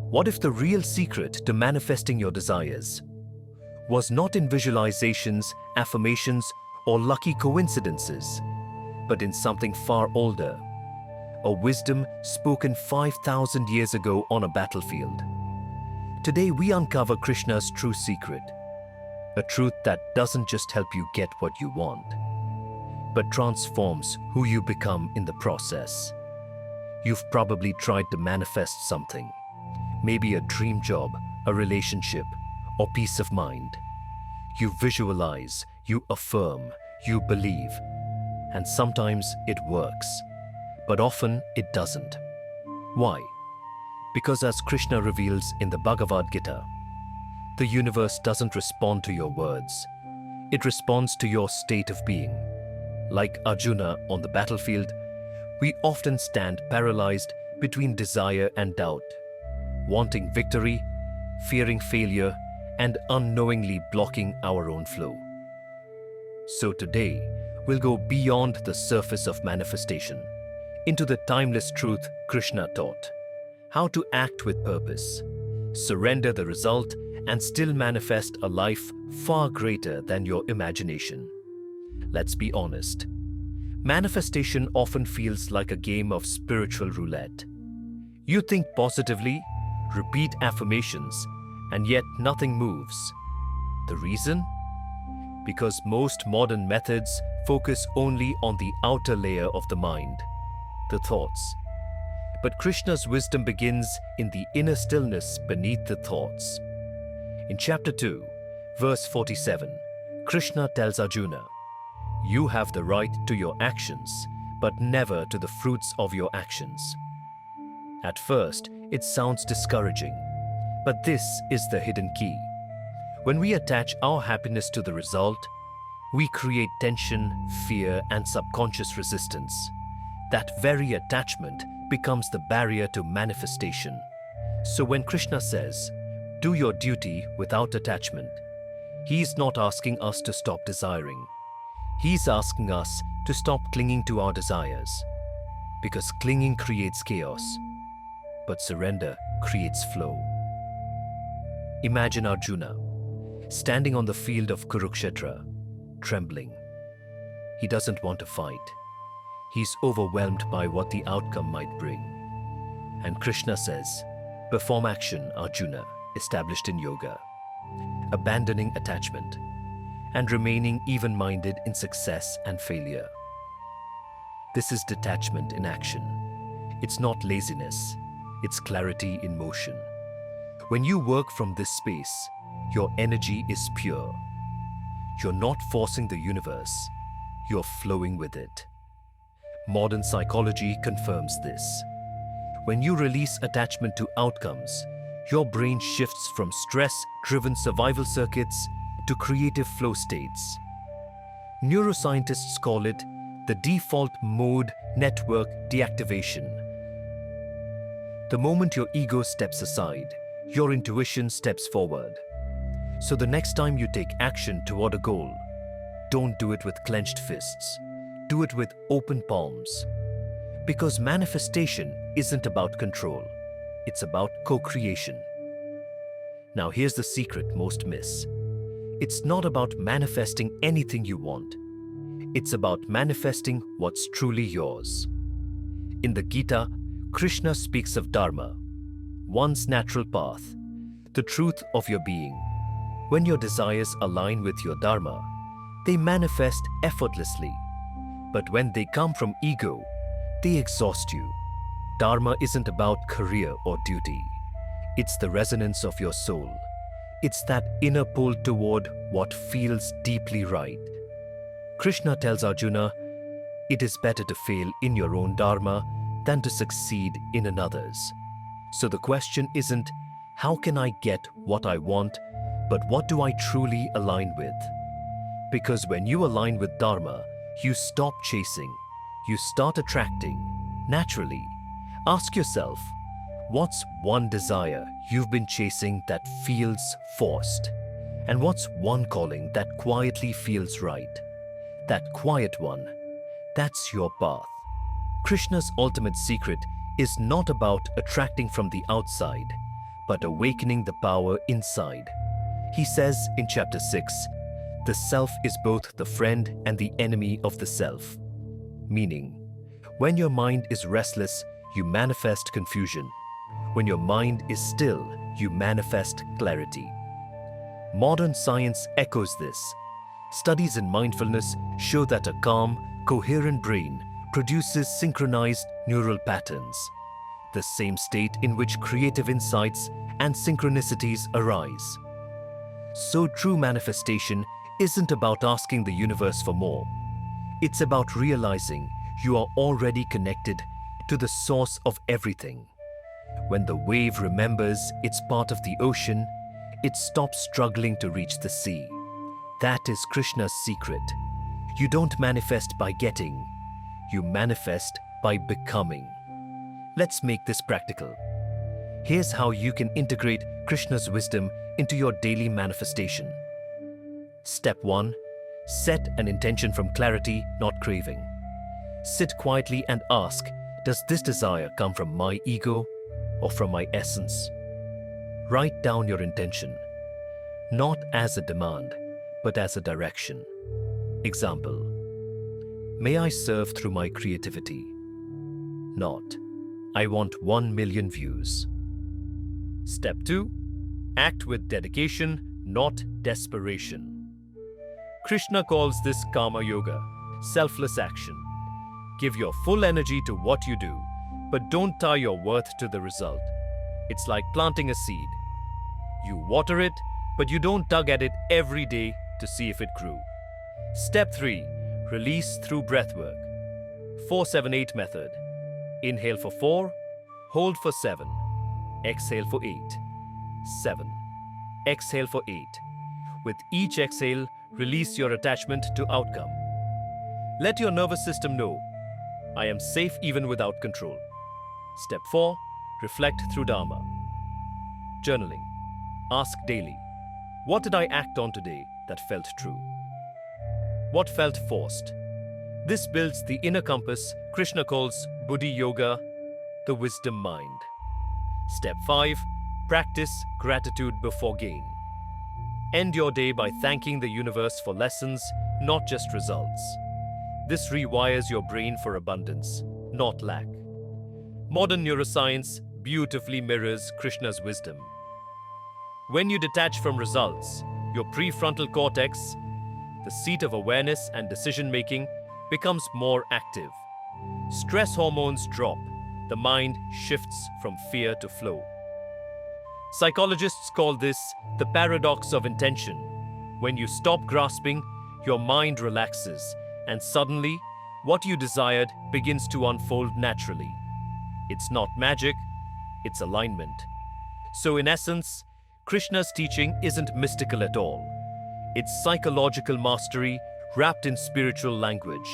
What if the real secret to manifesting your desires was not in visualizations, affirmations, or lucky coincidences, but in something far older, a wisdom spoken 5,000 years ago on a battlefield? Today we uncover Krishna's true secret, a truth that doesn't just help you get what you want, but transforms who you become in the process. You've probably tried to manifest something, maybe a dream job, a relationship, or peace of mind. You visualize, you affirm, you believe, and sometimes it works, but often it doesn't. Why? Because as Krishna reveals in the Bhagavad Gita, the universe doesn't respond to your words. It responds to your state of being. Like Arjuna on the battlefield, we often stand paralyzed between desire and doubt, wanting victory, fearing failure, and unknowingly blocking our own flow. So today, we'll go beyond the surface of manifestation, into the timeless truth Krishna taught, how to act with purpose, surrender the result, and still manifest a life far greater than your imagination. Let's be honest. Manifestation often feels like a game of spiritual roulette. You think positively, repeat affirmations, and yet nothing moves. The reason? Because most modern methods focus only on the outer layer of the mind, the thoughts. But Krishna's wisdom begins in the inner stillness beneath the thoughts. In chapter 2, verse 47, Krishna tells Arjuna, "You have the right to your actions, but never to the fruits of your actions." At first, it sounds discouraging, but this is the hidden key. When we attach our happiness to the result, we create tension, fear, and subconscious resistance. That very attachment becomes the barrier to manifestation. So when Krishna says, "Do your duty without attachment," he's not asking us to stop desiring. He's asking us to stop clinging to our desires, because clinging creates chaos, but surrender creates flow. Imagine Arjuna standing on the field of Kurukshetra, trembling. He doesn't want to fight. He's overwhelmed by what the outcome might bring. And Krishna says, "Perform action, Arjuna, established in yoga, abandoning attachment, and remaining even-minded in success and failure." This is detachment in action. It's not laziness, it's clarity in motion. When you work from this space, your energy is pure. You're not forcing the universe, you're flowing with it. Modern psychology confirms this. When you release attachment to outcomes, your brain shifts from stress-driven survival circuits to creative flow states. Neuroscientists call it the default mode network deactivation. The moment your ego steps aside, your intuition steps forward. So the next time you take action toward a goal, don't do it with clenched fists. Do it with open palms. Because manifestation isn't about control. It's about co-creation. Now here's the secret most miss. It's not about manifesting anything you want. It's about manifesting what's truly yours. In the Gita, Krishna speaks of Dharma, one's natural path, the truth of your being. When your desires align with your Dharma, they manifest effortlessly. But when they come from ego, they exhaust you. Dharma isn't about career or duty. It's the resonance of your soul. It's that inner pull toward what feels deeply right. Krishna tells Arjuna, it is better to fail in your own Dharma than to succeed in another's. So the question isn't, how can I get what I want, but what do I truly align with? Because when you align with Dharma, you stop chasing, you start attracting, naturally. Ask yourself, what's one desire you've been chasing that feels forced? And what's one calling that quietly feels right? That quiet one, that's your path. Krishna's ultimate secret is not about attracting from the outside, but awakening the power inside. He says in chapter 6, the self is both the friend and the enemy of the self. Meaning, when your mind is restless, you manifest confusion. When your mind is still, you manifest clarity. Modern science echoes this. Studies in mindfulness show that a calm, coherent brain produces synchronized neural patterns, the same state in which creative insights and synchronicities arise. So true manifestation isn't about asking the universe for more. It's about realizing you are already connected to the source of everything. When the wave remembers it's part of the ocean, it stops struggling to reach the sea. That is Krishna's secret. You don't manifest by getting, you manifest by becoming. Let's make this practical. Here's how you can integrate Krishna's wisdom into your daily manifestation. Step 1. Set an intention from clarity, not craving. Sit quietly and ask, does this desire come from my ego or from my essence? Write down your intention, not as a demand, but as a direction. Example, may I serve through my creativity. Not, I want 1 million views. Step 2. Act with dedication, not desperation. Krishna calls this karma yoga, selfless action. Give your full energy to what you do, but don't tie your worth to the result. It's like planting a seed. You water it, but you don't tug at it every day to see if it grew. Step 3. Release through breathwork. 4-7-8 method. Inhale for 4, hold for 7, exhale for 8, 7, exhale for 8. With each exhale, release your attachment to outcome. Let your nervous system know, I am safe even without control. Step 4. Reflect through Dharma. Journaling. Ask daily, what did I act on today that felt true? What felt forced? This builds the inner compass Krishna calls Buddhi Yoga, the wisdom mind. Step 5. Practice gratitude before gain. End your day by thanking the universe for lessons, not just results. This rewires your brain for abundance, not lack. Modern neuroscience beautifully mirrors Krishna's wisdom. When you detach from results, your prefrontal cortex, the seat of awareness and decision-making, becomes more active. Stress hormones drop. The mind shifts from fear to flow. Psychologists call this the paradox of intention. When you stop grasping, your mind relaxes, and suddenly, what you desired begins to unfold naturally. It's not magic, it's alignment. So in essence, Krishna's teaching isn't mystical at all. It's psychological mastery wrapped in spiritual language.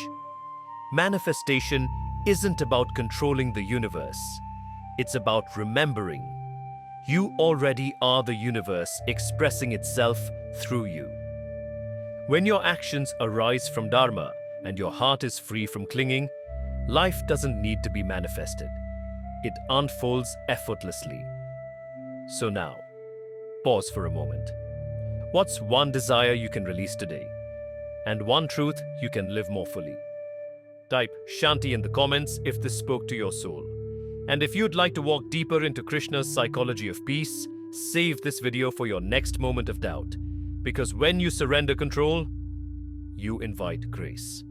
Manifestation isn't about controlling the universe. It's about remembering. You already are the universe expressing itself through you. When your actions arise from Dharma and your heart is free from clinging, life doesn't need to be manifested. It unfolds effortlessly. So now, pause for a moment. What's one desire you can release today? And one truth you can live more fully? Type Shanti in the comments if this spoke to your soul. And if you'd like to walk deeper into Krishna's psychology of peace, save this video for your next moment of doubt. Because when you surrender control, you invite grace.